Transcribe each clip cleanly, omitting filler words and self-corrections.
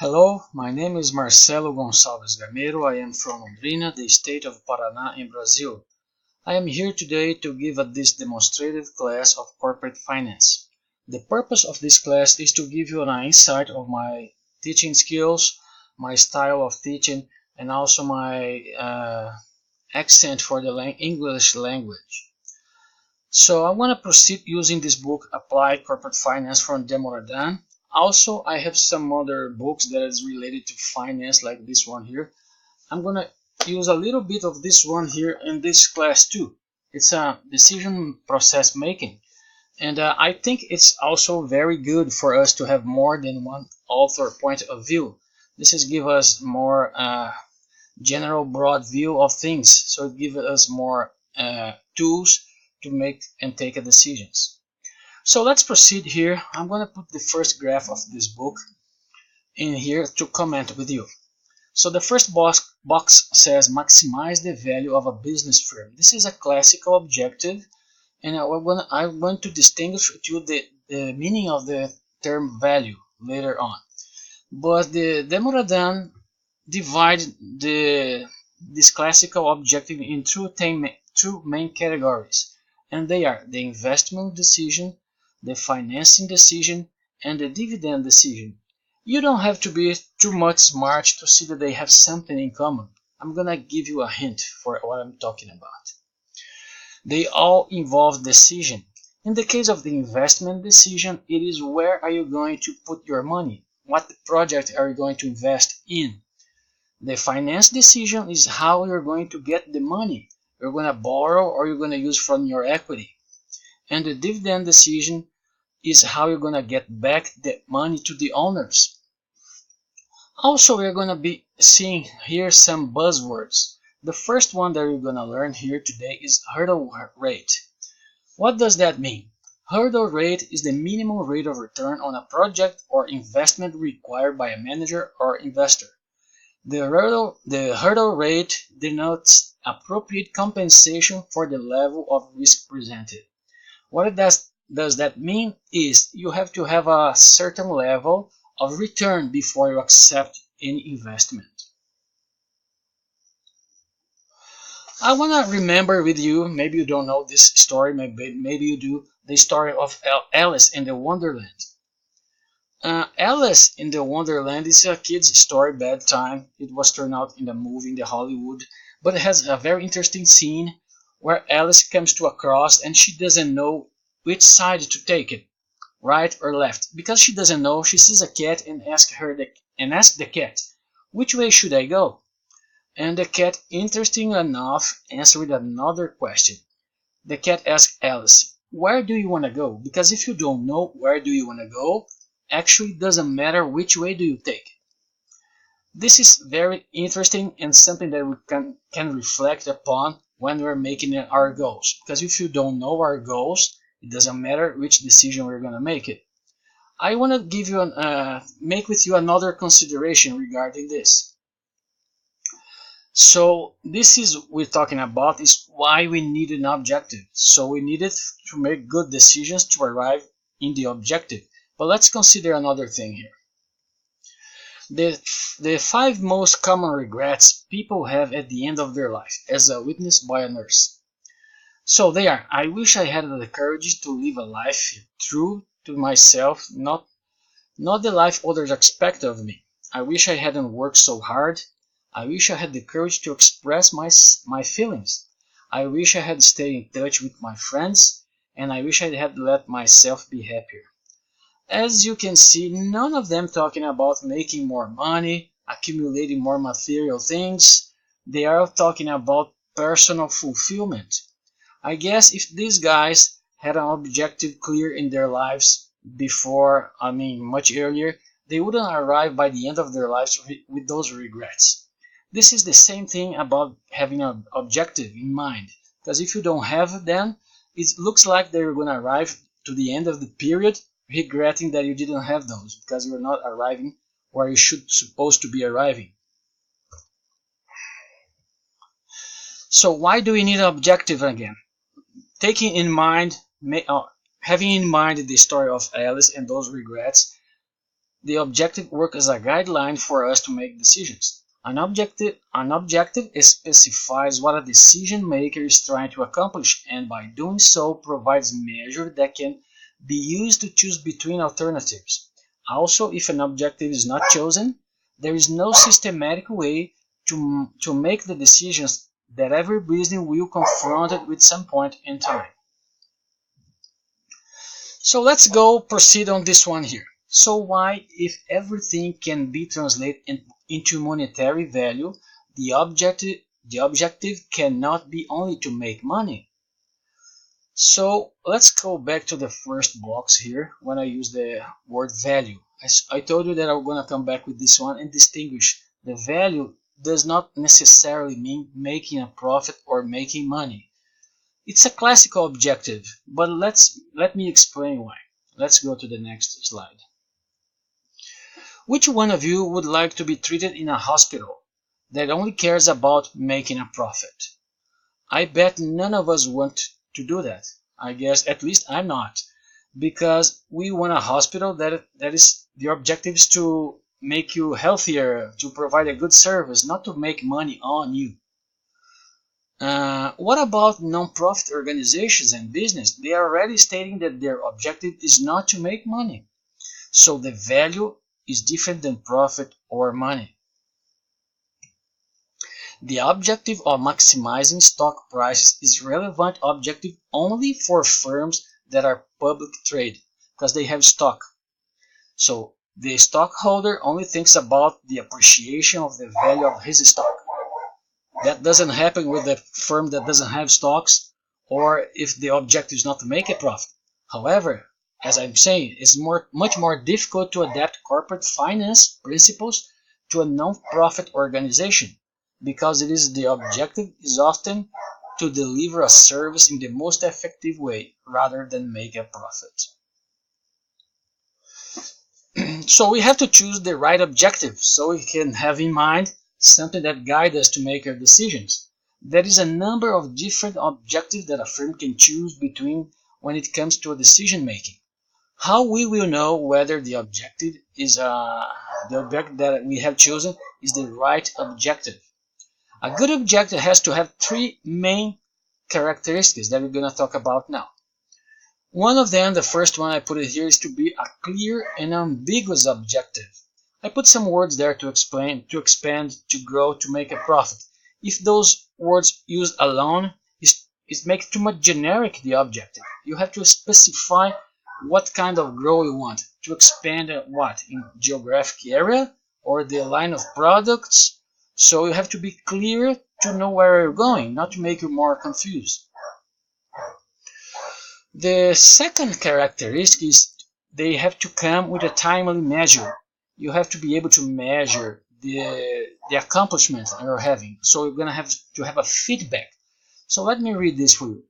Hello, my name is Marcelo Gonçalves Gameiro. I am from Londrina, the state of Paraná in Brazil. I am here today to give this demonstrative class of corporate finance. The purpose of this class is to give you an insight of my teaching skills, my style of teaching, and also my accent for the English language. So I want to proceed using this book, Applied Corporate Finance from Desmoulins. Also, I have some other books that is related to finance, like this one here. I'm going to use a little bit of this one here in this class too. It's a decision process making. And I think it's also very good for us to have more than one author point of view. This is give us more general broad view of things. So it gives us more tools to make and take decisions. So let's proceed here. I'm going to put the first graph of this book in here to comment with you. So the first box says maximize the value of a business firm. This is a classical objective, and I want to distinguish with you the meaning of the term value later on. But the Desmoulins divide this classical objective in two main categories, and they are the investment decision, the financing decision, and the dividend decision. You don't have to be too much smart to see that they have something in common. I'm gonna give you a hint for what I'm talking about. They all involve decision. In the case of the investment decision, it is where are you going to put your money? What project are you going to invest in? The finance decision is how you're going to get the money. You're going to borrow or you're going to use from your equity. And the dividend decision is how you're going to get back the money to the owners. Also, we're going to be seeing here some buzzwords. The first one that you're going to learn here today is hurdle rate. What does that mean? Hurdle rate is the minimum rate of return on a project or investment required by a manager or investor. The hurdle rate denotes appropriate compensation for the level of risk presented. What it does that mean is you have to have a certain level of return before you accept any investment. I want to remember with you, maybe you don't know this story, maybe you do, the story of Alice in the Wonderland. Alice in the Wonderland is a kid's story, bedtime. It was turned out in the movie in the Hollywood, but it has a very interesting scene where Alice comes to a cross and she doesn't know which side to take it, right or left. Because she doesn't know, she sees a cat and asks the cat, which way should I go? And the cat, interesting enough, answered with another question. The cat asked Alice, where do you want to go? Because if you don't know where do you want to go, actually doesn't matter which way do you take. This is very interesting and something that we can reflect upon when we're making our goals. Because if you don't know our goals, it doesn't matter which decision we're going to make it. I want to give you make with you another consideration regarding this. So this is we're talking about is why we need an objective. So we needed to make good decisions to arrive in the objective. But let's consider another thing here. The 5 most common regrets people have at the end of their life, as witnessed by a nurse. So they are, I wish I had the courage to live a life true to myself, not the life others expect of me. I wish I hadn't worked so hard. I wish I had the courage to express my feelings. I wish I had stayed in touch with my friends, and I wish I had let myself be happier. As you can see, none of them talking about making more money, accumulating more material things. They are talking about personal fulfillment. I guess if these guys had an objective clear in their lives before, much earlier, they wouldn't arrive by the end of their lives with those regrets. This is the same thing about having an objective in mind. Because if you don't have it then, it looks like they're going to arrive to the end of the period regretting that you didn't have those because you're not arriving where you supposed to be arriving. So why do we need an objective again? Having in mind the story of Alice and those regrets, the objective works as a guideline for us to make decisions. An objective specifies what a decision maker is trying to accomplish, and by doing so provides measures that can be used to choose between alternatives. Also, if an objective is not chosen, there is no systematic way to make the decisions that every business will confront it with some point in time. So let's go proceed on this one here. So why, if everything can be translated into monetary value, the objective cannot be only to make money? So let's go back to the first box here when I use the word value. I told you that I'm going to come back with this one and distinguish. The value does not necessarily mean making a profit or making money. It's a classical objective, but let me explain why. Let's go to the next slide. Which one of you would like to be treated in a hospital that only cares about making a profit? I bet none of us want to do that. I guess at least I'm not, because we want a hospital that is the objective is to make you healthier, to provide a good service, not to make money on you. What about non-profit organizations and business? They are already stating that their objective is not to make money. So the value is different than profit or money. The objective of maximizing stock prices is relevant objective only for firms that are public trade, because they have stock. So the stockholder only thinks about the appreciation of the value of his stock. That doesn't happen with a firm that doesn't have stocks, or if the objective is not to make a profit. However, as I'm saying, it's much more difficult to adapt corporate finance principles to a non-profit organization, because the objective is often to deliver a service in the most effective way rather than make a profit. So we have to choose the right objective so we can have in mind something that guides us to make our decisions. There is a number of different objectives that a firm can choose between when it comes to decision making. How we will know whether the objective that we have chosen is the right objective? A good objective has to have three main characteristics that we're going to talk about now. One of them, the first one I put it here, is to be a clear and ambiguous objective. I put some words there to explain, to expand, to grow, to make a profit. If those words used alone, it makes too much generic the objective. You have to specify what kind of growth you want. To expand what? In geographic area or the line of products? So you have to be clear to know where you're going, not to make you more confused. The second characteristic is they have to come with a timely measure. You have to be able to measure the accomplishment you're having. So you're going to have a feedback. So let me read this for you.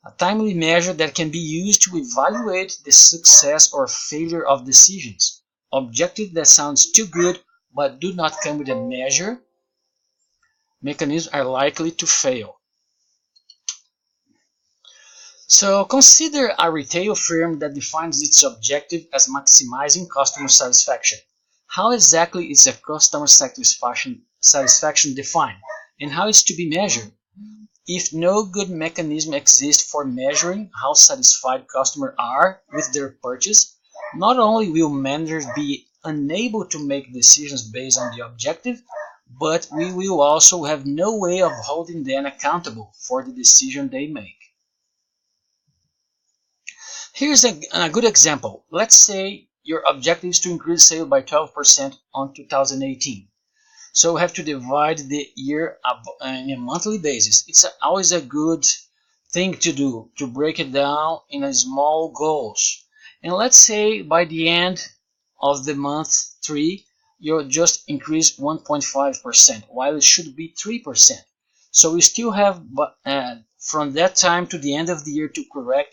A timely measure that can be used to evaluate the success or failure of decisions. Objectives that sounds too good but do not come with a measure mechanisms are likely to fail. So consider a retail firm that defines its objective as maximizing customer satisfaction. How exactly is a customer satisfaction defined, and how is to be measured? If no good mechanism exists for measuring how satisfied customers are with their purchase, not only will managers be unable to make decisions based on the objective, but we will also have no way of holding them accountable for the decision they make. Here's a good example. Let's say your objective is to increase sales by 12% on 2018. So we have to divide the year on a monthly basis. It's always a good thing to do, to break it down in small goals. And let's say by the end of the month 3, you just increase 1.5%, while it should be 3%. So we still have from that time to the end of the year to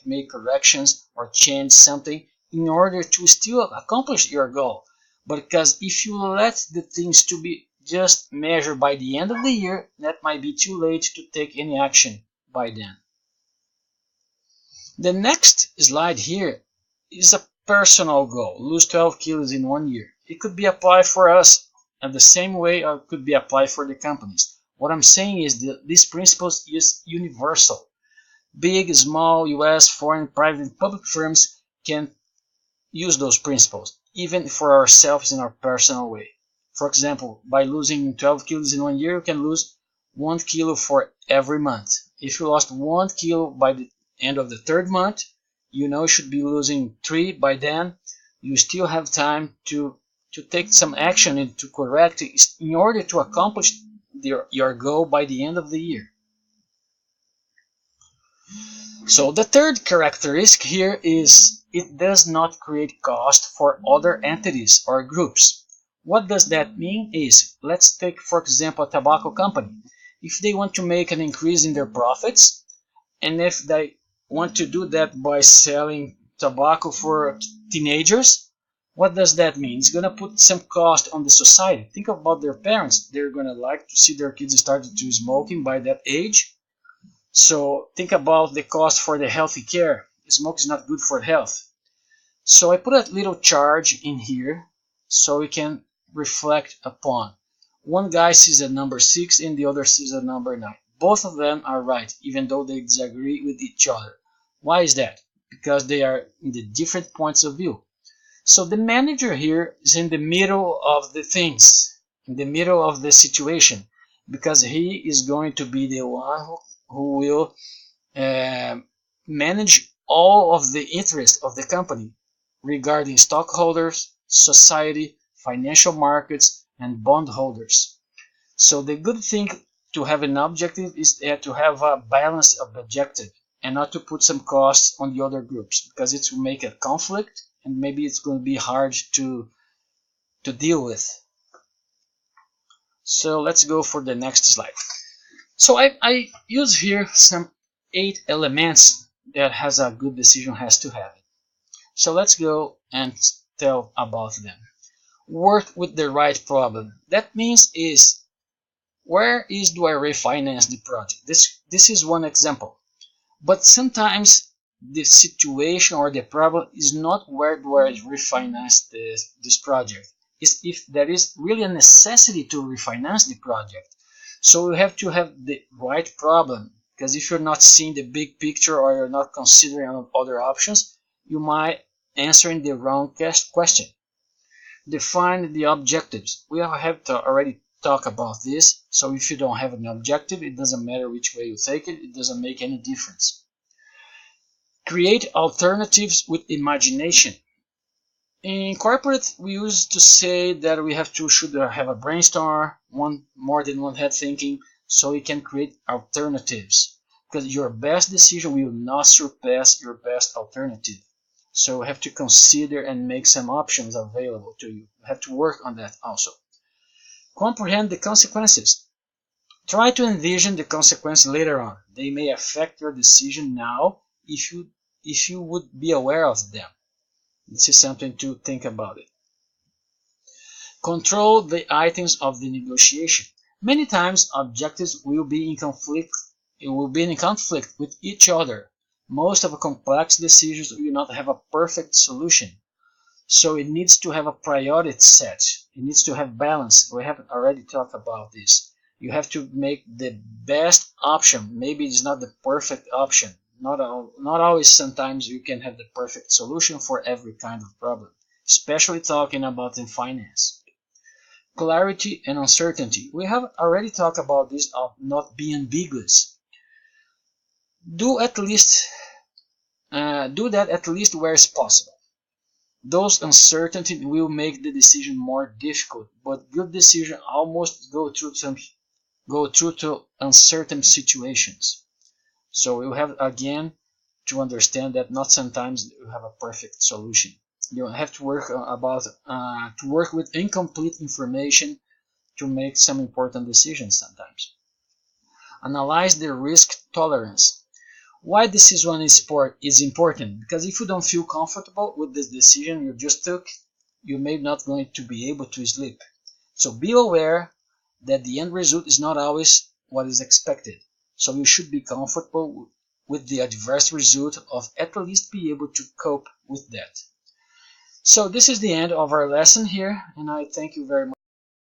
make corrections or change something in order to still accomplish your goal. But because if you let the things to be just measured by the end of the year, that might be too late to take any action by then. The next slide here is a personal goal, lose 12 kilos in 1 year. It could be applied for us and the same way it could be applied for the companies. What I'm saying is that these principles is universal. Big, small, US, foreign, private, and public firms can use those principles, even for ourselves in our personal way. For example, by losing 12 kilos in 1 year, you can lose 1 kilo for every month. If you lost 1 kilo by the end of the third month, you know you should be losing 3 by then. You still have time to take some action and to correct it in order to accomplish your goal by the end of the year. So the third characteristic here is it does not create cost for other entities or groups. What does that mean is, let's take for example a tobacco company. If they want to make an increase in their profits, and if they want to do that by selling tobacco for teenagers, what does that mean? It's going to put some cost on the society. Think about their parents. They're going to like to see their kids starting to smoking by that age. So think about the cost for the healthy care. Smoke is not good for health. So I put a little charge in here so we can reflect upon. One guy sees a number 6 and the other sees a number 9. Both of them are right, even though they disagree with each other. Why is that? Because they are in the different points of view. So the manager here is in the middle of the things, in the middle of the situation, because he is going to be the one who will manage all of the interests of the company regarding stockholders, society, financial markets, and bondholders. So the good thing to have an objective is to have a balance of objective and not to put some costs on the other groups, because it will make a conflict and maybe it's going to be hard to deal with. So let's go for the next slide. So I use here some 8 elements that has a good decision has to have it. So let's go and tell about them. Work with the right problem. That means is, where do I refinance the project? This is one example. But sometimes the situation or the problem is not where do I refinance this project. It's if there is really a necessity to refinance the project. So you have to have the right problem, because if you're not seeing the big picture or you're not considering other options, you might answer in the wrong question. Define the objectives. We have to already talk about this. So if you don't have an objective, it doesn't matter which way you take it. It doesn't make any difference. Create alternatives with imagination. In corporate, we used to say that we should have a brainstorm, more than one head thinking, so we can create alternatives. Because your best decision will not surpass your best alternative. So you have to consider and make some options available to you. You have to work on that also. Comprehend the consequences. Try to envision the consequences later on. They may affect your decision now if you would be aware of them. This is something to think about it. Control the items of the negotiation. Many times objectives will be in conflict. It will be in conflict with each other. Most of the complex decisions will not have a perfect solution. So it needs to have a priority set. It needs to have balance. We have already talked about this. You have to make the best option. Maybe it's not the perfect option. Not always. Sometimes you can have the perfect solution for every kind of problem, especially talking about in finance. Clarity and uncertainty. We have already talked about this of not being ambiguous. Do that at least where it's possible. Those uncertainty will make the decision more difficult, but good decisions almost go through to uncertain situations. So you have again to understand that not sometimes you have a perfect solution. You have to work with incomplete information to make some important decisions sometimes. Analyze the risk tolerance. Why this one is important? Because if you don't feel comfortable with this decision you just took, you may not going to be able to sleep. So be aware that the end result is not always what is expected. So you should be comfortable with the adverse result of at least be able to cope with that. So this is the end of our lesson here, and I thank you very much.